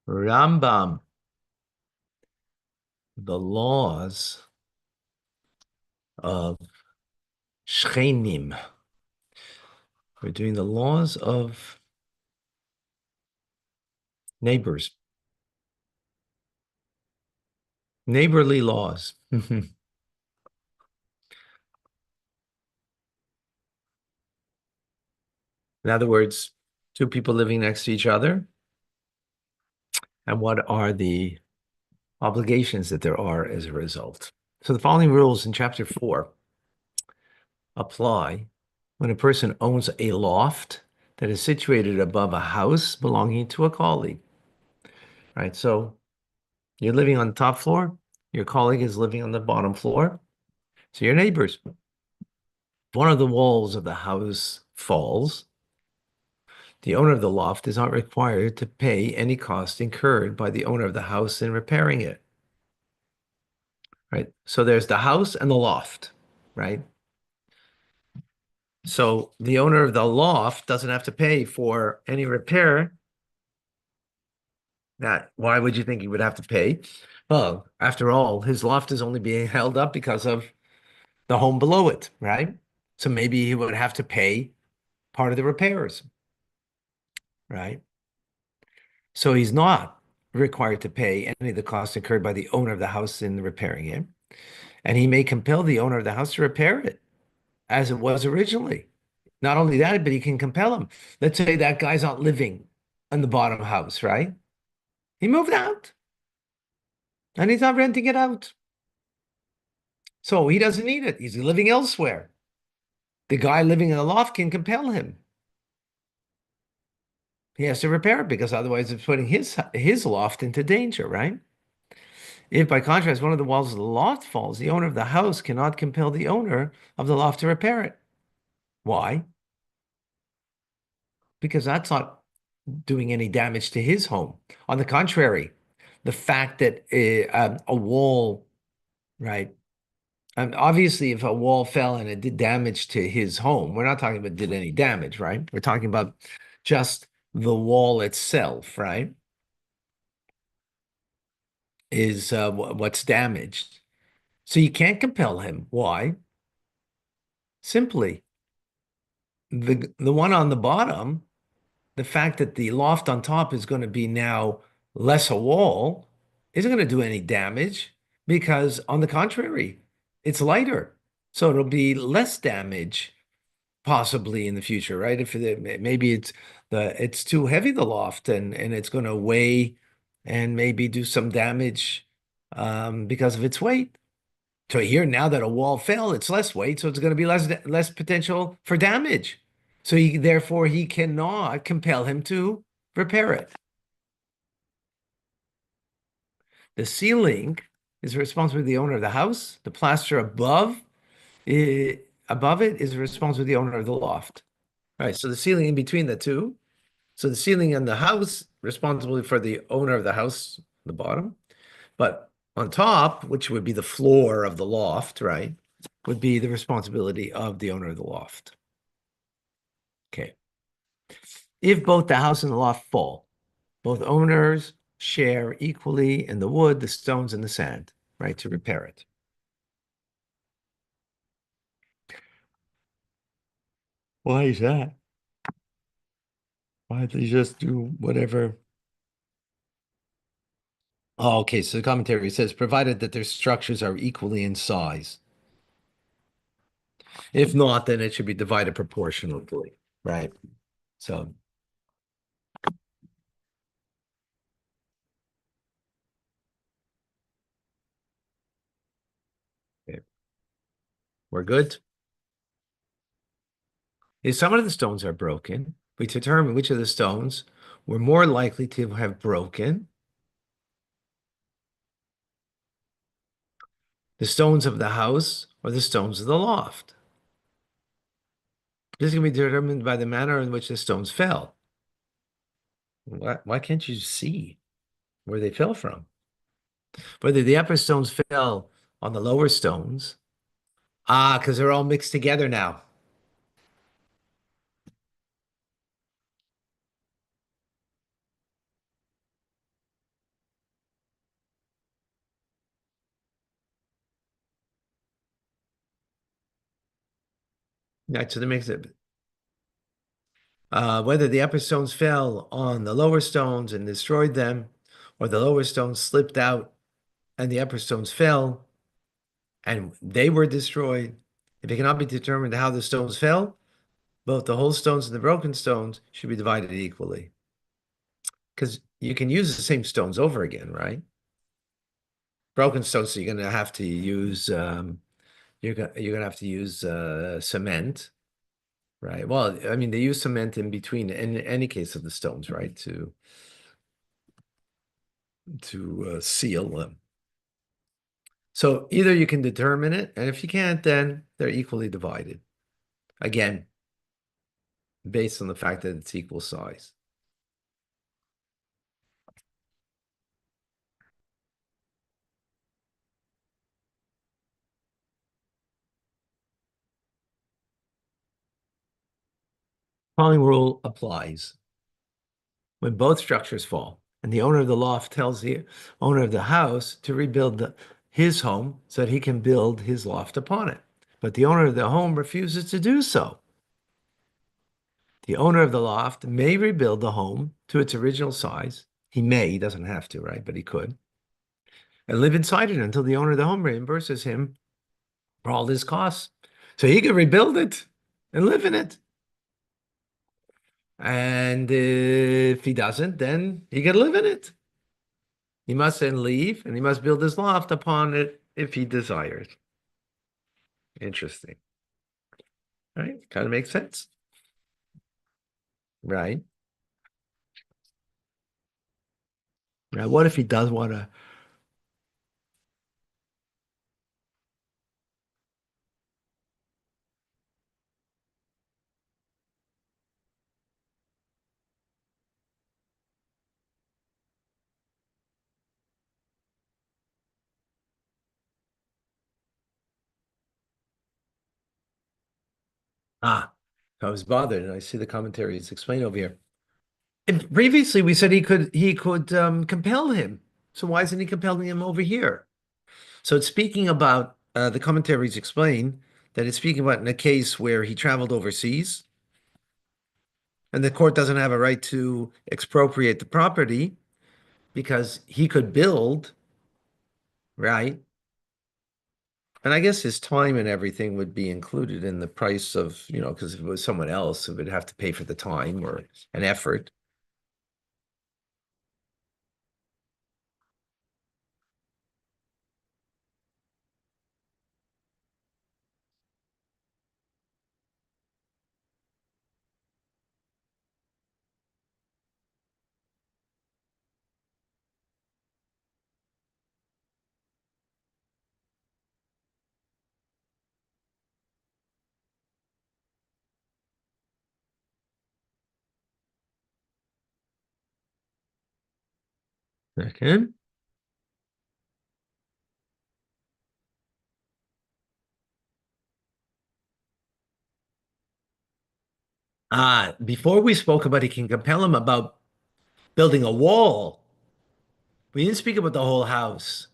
Rambam, the laws of Shchenim. We're doing the laws of neighbors, neighborly laws. In other words, two people living next to each other, and what are the obligations that there are as a result. So the following rules in chapter 4 apply when a person owns a loft that is situated above a house belonging to a colleague. Right? So you're living on the top floor, your colleague is living on the bottom floor. So your neighbors. If one of the walls of the house falls, the owner of the loft is not required to pay any cost incurred by the owner of the house in repairing it. Right? So there's the house and the loft, right? So the owner of the loft doesn't have to pay for any repair. Now, why would you think he would have to pay? Well, after all, his loft is only being held up because of the home below it, right? So maybe he would have to pay part of the repairs, right? So he's not required to pay any of the costs incurred by the owner of the house in repairing it. And he may compel the owner of the house to repair it as it was originally. Not only that, but he can compel him. Let's say that guy's not living in the bottom house, right? He moved out and he's not renting it out. So he doesn't need it. He's living elsewhere. The guy living in the loft can compel him. He has to repair it because otherwise it's putting his loft into danger, right? If, by contrast, one of the walls of the loft falls, the owner of the house cannot compel the owner of the loft to repair it. Why? Because that's not doing any damage to his home. On the contrary, the fact that a wall, right? Obviously, if a wall fell and it did damage to his home, we're not talking about did any damage, right? We're talking about just the wall itself, right? Is what's damaged. So you can't compel him. Why? Simply, the one on the bottom, the fact that the loft on top is going to be now less a wall isn't going to do any damage because, on the contrary, it's lighter. So it'll be less damage possibly in the future, right? If maybe it's too heavy, the loft, and it's going to weigh and maybe do some damage because of its weight. So here, now that a wall fell, it's less weight, so it's going to be less potential for damage. So therefore he cannot compel him to repair it. The ceiling is the responsibility of the owner of the house. The plaster above it is the responsibility of the owner of the loft. All right, so the ceiling in between the two. So the ceiling in the house, responsibility for the owner of the house, the bottom. But on top, which would be the floor of the loft, right, would be the responsibility of the owner of the loft. Okay. If both the house and the loft fall, both owners share equally in the wood, the stones, and the sand, right, to repair it. Why is that? Why don't they just do whatever? Oh, okay, so the commentary says, provided that their structures are equally in size. If not, then it should be divided proportionally, right? So, okay, we're good. If some of the stones are broken, we determine which of the stones were more likely to have broken. The stones of the house or the stones of the loft. This can be determined by the manner in which the stones fell. Why can't you see where they fell from? Whether the upper stones fell on the lower stones. Ah, because they're all mixed together now. Right, so that makes it whether the upper stones fell on the lower stones and destroyed them, or the lower stones slipped out and the upper stones fell and they were destroyed. If it cannot be determined how the stones fell, both the whole stones and the broken stones should be divided equally. Because you can use the same stones over again, right? Broken stones, so you're going to have to use you're going to have to use cement, right? Well, I mean, they use cement in between in any case of the stones, right? To seal them. So either you can determine it, and if you can't, then they're equally divided. Again, based on the fact that it's equal size. Following rule applies when both structures fall, and the owner of the loft tells the owner of the house to rebuild his home so that he can build his loft upon it. But the owner of the home refuses to do so. The owner of the loft may rebuild the home to its original size. He may, he doesn't have to, right? But he could. And live inside it until the owner of the home reimburses him for all his costs. So he can rebuild it and live in it. And if he doesn't, then he can live in it. He must then leave and he must build his loft upon it if he desires. Interesting. Right? Kind of makes sense. Right. Now, what if he does want to? Ah, I was bothered, and I see the commentaries explain over here. And previously, we said he could compel him. So why isn't he compelling him over here? So it's speaking about the commentaries explain that it's speaking about in a case where he traveled overseas and the court doesn't have a right to expropriate the property because he could build, right? And I guess his time and everything would be included in the price of, because if it was someone else, it would have to pay for the time or an effort. Okay. Before we spoke about he can compel him about building a wall. We didn't speak about the whole house.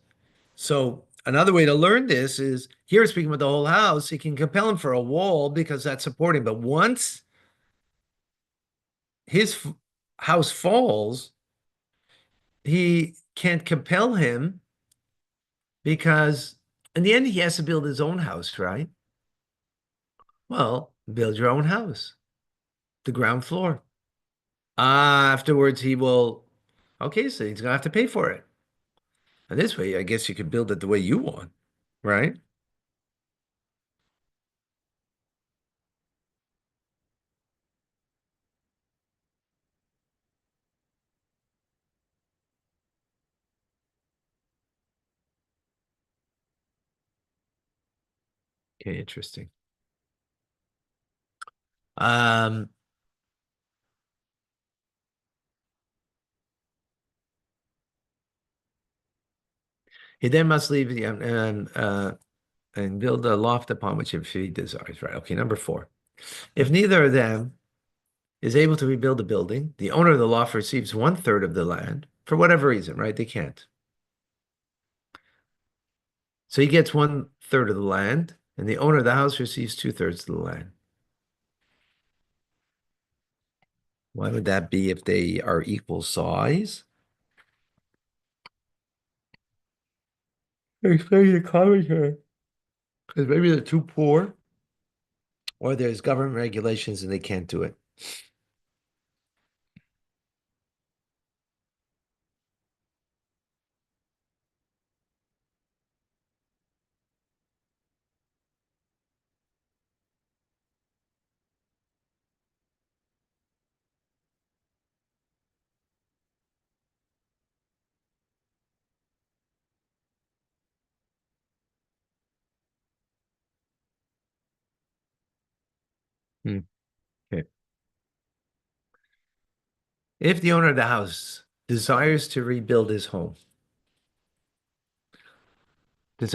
So another way to learn this is here speaking about the whole house, he can compel him for a wall because that's supporting. But once his house falls, he can't compel him because in the end he has to build his own house, right? Well, build your own house, the ground floor. Afterwards, he will, okay, so he's gonna have to pay for it. And this way, I guess you could build it the way you want, right? Okay, interesting. Um, he then must leave and build a loft upon which if he desires, right? Okay, number four. If neither of them is able to rebuild a building, the owner of the loft receives one third of the land for whatever reason, right? They can't. So he gets one third of the land, and the owner of the house receives two thirds of the land. Why would that be if they are equal size? Explain the commentary. Because maybe they're too poor, or there's government regulations and they can't do it. Hmm. Okay. If the owner of the house desires to rebuild his home, he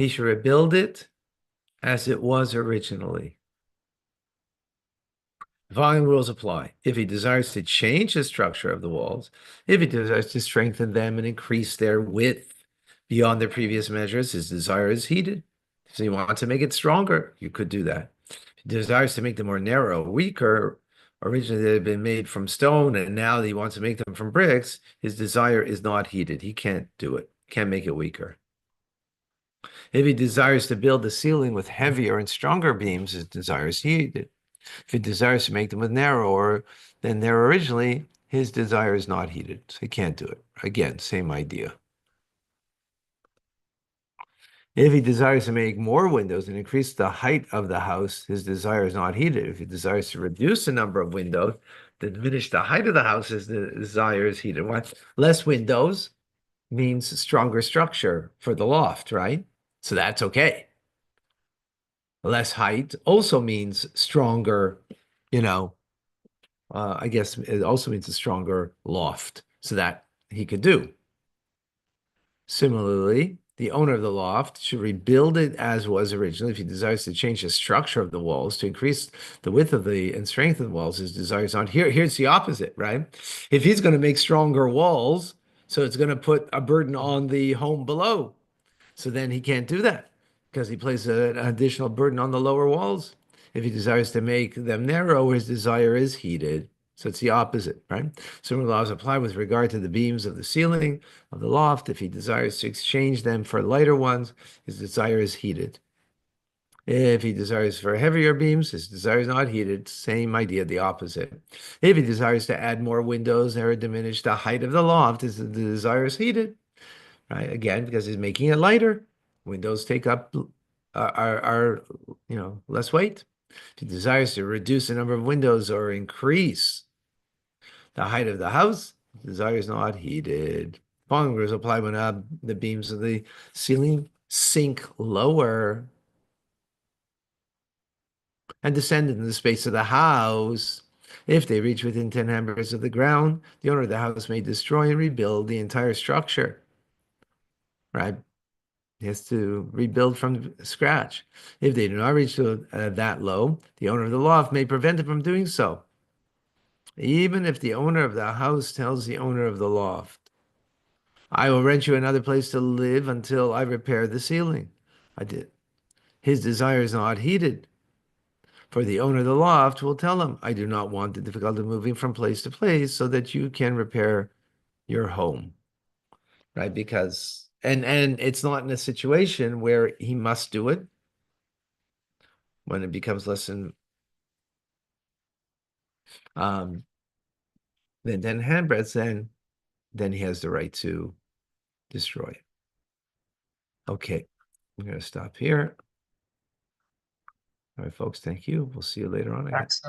should rebuild it as it was originally. The following rules apply. If he desires to change the structure of the walls, if he desires to strengthen them and increase their width beyond their previous measures, his desire is heeded. So you want to make it stronger, you could do that. If he desires to make them more narrow, weaker, originally they had been made from stone, and now he wants to make them from bricks, his desire is not heeded. He can't do it, can't make it weaker. If he desires to build the ceiling with heavier and stronger beams, his desire is heeded. If he desires to make them with narrower than they were originally, his desire is not heeded. So he can't do it. Again, same idea. If he desires to make more windows and increase the height of the house, his desire is not heeded. If he desires to reduce the number of windows, to diminish the height of the house, his desire is heeded. What? Less windows means stronger structure for the loft, right? So that's okay. Less height also means stronger, you know, I guess it also means a stronger loft, so that he could do. Similarly, the owner of the loft should rebuild it as was originally. If he desires to change the structure of the walls to increase the width of the and strength of the walls, his desire is on. Here's the opposite, right? If he's going to make stronger walls, so it's going to put a burden on the home below. So then he can't do that because he places an additional burden on the lower walls. If he desires to make them narrow, his desire is heated. So it's the opposite, right? Similar laws apply with regard to the beams of the ceiling of the loft. If he desires to exchange them for lighter ones, his desire is heated. If he desires for heavier beams, his desire is not heated. Same idea, the opposite. If he desires to add more windows or diminish the height of the loft, the desire is heated, right? Again, because he's making it lighter. Windows take up are less weight. If he desires to reduce the number of windows or increase the height of the house, the desire is not heeded. Following rules apply when the beams of the ceiling sink lower and descend into the space of the house. If they reach within 10 handbreadths of the ground, the owner of the house may destroy and rebuild the entire structure, right? He has to rebuild from scratch. If they do not reach that low, the owner of the loft may prevent him from doing so. Even if the owner of the house tells the owner of the loft, I will rent you another place to live until I repair the ceiling. I did. His desire is not heeded, for the owner of the loft will tell him, I do not want the difficulty of moving from place to place so that you can repair your home. Right? Because and it's not in a situation where he must do it. When it becomes less um, than 10 handbreadths, then he has the right to destroy it. Okay, I'm going to stop here. All right, folks, thank you. We'll see you later on, I guess.